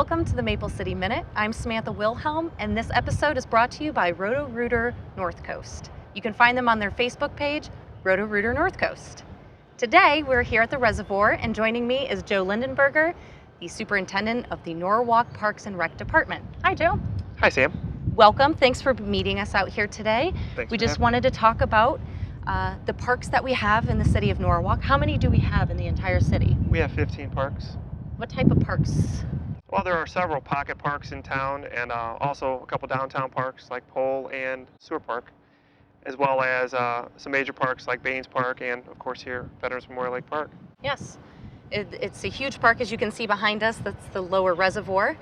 Welcome to the Maple City Minute. I'm Samantha Wilhelm, and this episode is brought to you by Roto-Rooter North Coast. You can find them on their Facebook page, Roto-Rooter North Coast. Today, we're here at the reservoir, and joining me is Joe Lindenberger, the superintendent of the Norwalk Parks and Rec Department. Hi, Joe. Hi, Sam. Welcome. Thanks for meeting us out here today. Thanks. We just wanted to talk about the parks that we have in the city of Norwalk. How many do we have in the entire city? We have 15 parks. What type of parks? Well, there are several pocket parks in town and also a couple downtown parks like Pole and Sewer Park, as well as some major parks like Baines Park and, of course, here, Veterans Memorial Lake Park. Yes, it's a huge park, as you can see behind us. That's the lower reservoir.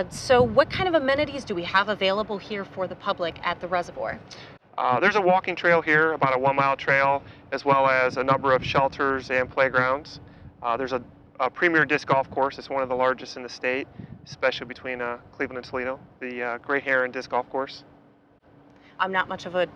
So what kind of amenities do we have available here for the public at the reservoir? There's a walking trail here, about a 1 mile trail, as well as a number of shelters and playgrounds. There's a premier disc golf course. It's one of the largest in the state, especially between Cleveland and Toledo, the Great Heron Disc Golf Course. I'm not much of a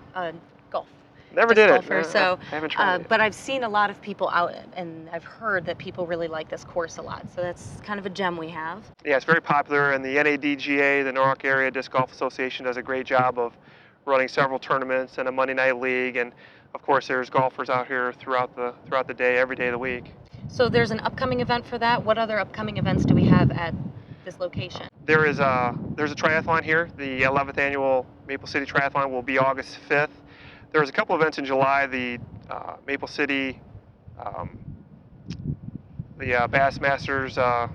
golfer, so I haven't tried it. but I've seen a lot of people out, and I've heard that people really like this course a lot. So that's kind of a gem we have. Yeah, it's very popular, and the NADGA, the Norwalk Area Disc Golf Association, does a great job of running several tournaments and a Monday night league, and of course there's golfers out here throughout the day, every day of the week. So there's an upcoming event for that. What other upcoming events do we have at this location? There's a triathlon here. The 11th annual Maple City Triathlon will be August 5th. There's a couple events in July. The Maple City, the Bassmasters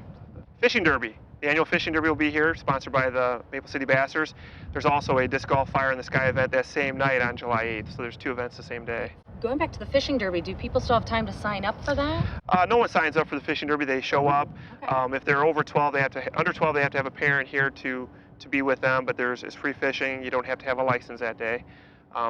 Fishing Derby. The annual Fishing Derby will be here, sponsored by the Maple City Bassers. There's also a disc golf Fire in the Sky event that same night on July 8th. So there's two events the same day. Going back to the Fishing Derby, do people still have time to sign up for that? No one signs up for the Fishing Derby. They show up. Okay. If they're over 12, under 12, they have to have a parent here to be with them. But it's free fishing. You don't have to have a license that day,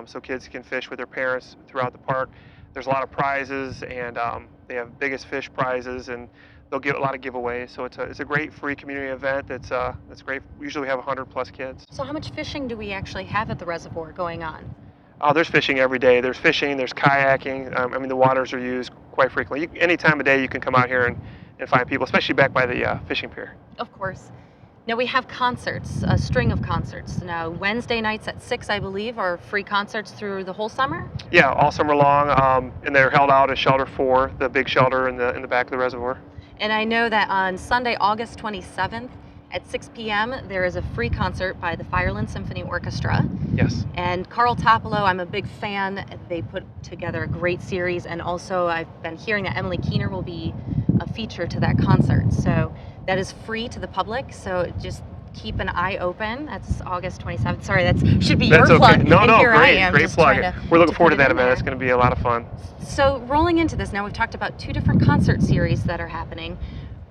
so kids can fish with their parents throughout the park. There's a lot of prizes, and they have biggest fish prizes, and they'll give a lot of giveaways. So it's a great free community event. That's great. Usually we have 100+ kids. So how much fishing do we actually have at the reservoir going on? There's fishing every day. There's fishing, there's kayaking. The waters are used quite frequently. Any time of day you can come out here and find people, especially back by the fishing pier. Of course. Now we have concerts, a string of concerts. Now Wednesday nights at 6, I believe, are free concerts through the whole summer? Yeah, all summer long, and they're held out at Shelter 4, the big shelter in the back of the reservoir. And I know that on Sunday, August 27th, at 6 p.m., there is a free concert by the Fireland Symphony Orchestra. Yes. And Carl Topolo, I'm a big fan. They put together a great series, and also I've been hearing that Emily Keener will be a feature to that concert. So that is free to the public, so just keep an eye open. That's August 27th. Sorry, that should be your plug. Okay. No, and here great, I am, great just plug. We're looking forward to that event. there. It's going to be a lot of fun. So rolling into this, now we've talked about 2 different concert series that are happening.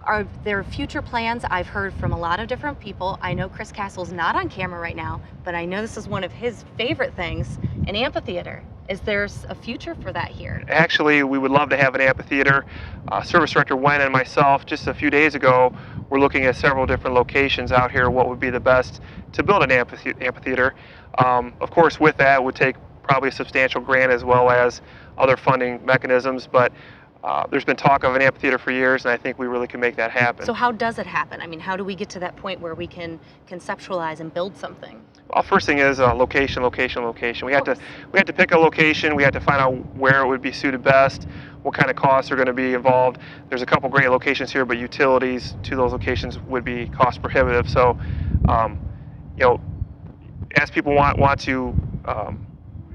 Are there future plans? I've heard from a lot of different people. I know Chris Castle's not on camera right now, but I know this is one of his favorite things, an amphitheater. Is there a future for that here? Actually, we would love to have an amphitheater. Service Director Wen and myself, just a few days ago, were looking at several different locations out here, what would be the best to build an amphitheater. Of course, with that, it would take probably a substantial grant as well as other funding mechanisms, but there's been talk of an amphitheater for years, and I think we really can make that happen. So how does it happen? How do we get to that point where we can conceptualize and build something? Well, first thing is location. We had to pick a location. We had to find out where it would be suited best, what kind of costs are going to be involved. There's a couple great locations here, but utilities to those locations would be cost prohibitive. So, as people want to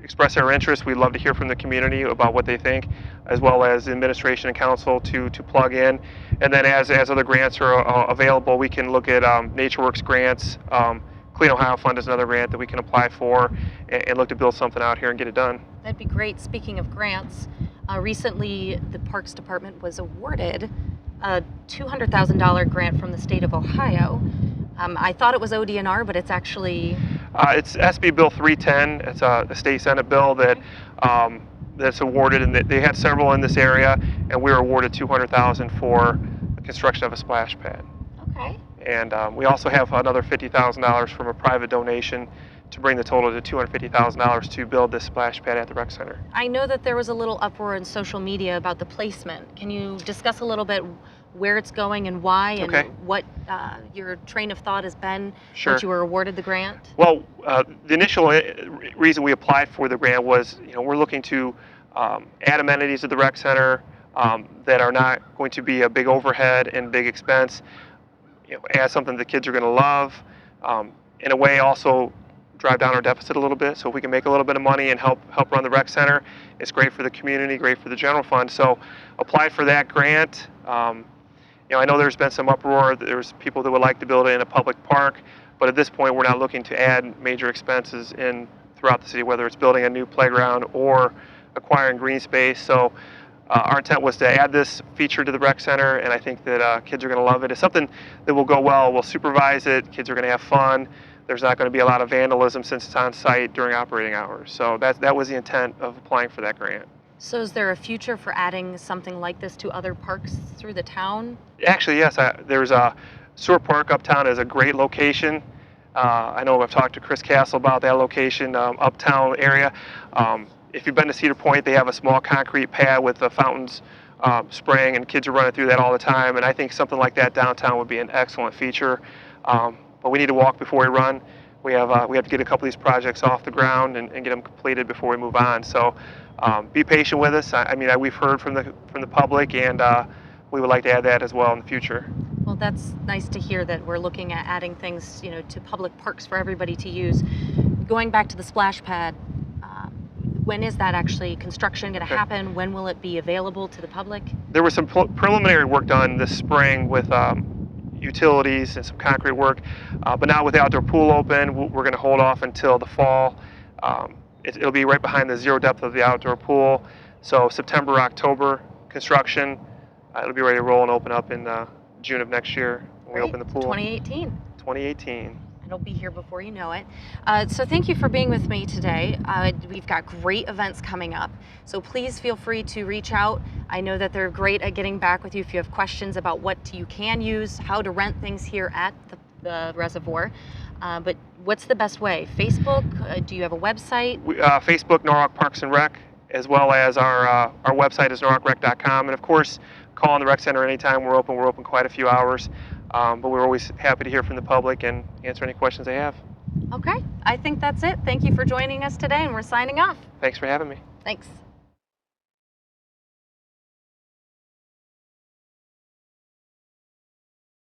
express their interest, we'd love to hear from the community about what they think, as well as administration and council to plug in. And then as other grants are available, we can look at NatureWorks grants. Clean Ohio Fund is another grant that we can apply for and look to build something out here and get it done. That'd be great. Speaking of grants, recently the Parks Department was awarded a $200,000 grant from the state of Ohio. I thought it was ODNR, but it's actually... It's SB Bill 310. It's a state Senate bill that's awarded, and they had several in this area, and we were awarded $200,000 for the construction of a splash pad. Okay. And we also have another $50,000 from a private donation to bring the total to $250,000 to build this splash pad at the rec center. I know that there was a little uproar in social media about the placement. Can you discuss a little bit where it's going and why, and Okay. what your train of thought has been Sure. once you were awarded the grant? Well, the initial reason we applied for the grant was, we're looking to add amenities to the rec center that are not going to be a big overhead and big expense. Add something the kids are going to love. In a way, also drive down our deficit a little bit. So if we can make a little bit of money and help run the rec center, it's great for the community, great for the general fund. So applied for that grant. I know there's been some uproar. There's people that would like to build it in a public park, but at this point, we're not looking to add major expenses throughout the city, whether it's building a new playground or acquiring green space. So our intent was to add this feature to the rec center, and I think that kids are going to love it. It's something that will go well. We'll supervise it. Kids are going to have fun. There's not going to be a lot of vandalism since it's on site during operating hours. So that was the intent of applying for that grant. So is there a future for adding something like this to other parks through the town? Actually, yes. There's a Sewer Park uptown is a great location. I know I've talked to Chris Castle about that location, uptown area. If you've been to Cedar Point, they have a small concrete pad with the fountains spraying, and kids are running through that all the time. And I think something like that downtown would be an excellent feature. But we need to walk before we run. We have to get a couple of these projects off the ground and get them completed before we move on. So be patient with us. We've heard from the public, and we would like to add that as well in the future. Well, that's nice to hear that we're looking at adding things, to public parks for everybody to use. Going back to the splash pad, when is that actually construction going to happen? When will it be available to the public? There was some preliminary work done this spring with utilities and some concrete work, but now with the outdoor pool open, we're going to hold off until the fall. It'll be right behind the zero depth of the outdoor pool. So September, October construction. It'll be ready to roll and open up in June of next year when we open the pool. 2018. 2018. It'll be here before you know it. So thank you for being with me today. We've got great events coming up. So please feel free to reach out. I know that they're great at getting back with you if you have questions about what you can use, how to rent things here at the reservoir. But what's the best way? Facebook? Do you have a website? Facebook, Norwalk Parks and Rec, as well as our website is norwalkrec.com. And of course, call in the rec center anytime we're open. We're open quite a few hours. But we're always happy to hear from the public and answer any questions they have. Okay, I think that's it. Thank you for joining us today, and we're signing off. Thanks for having me. Thanks.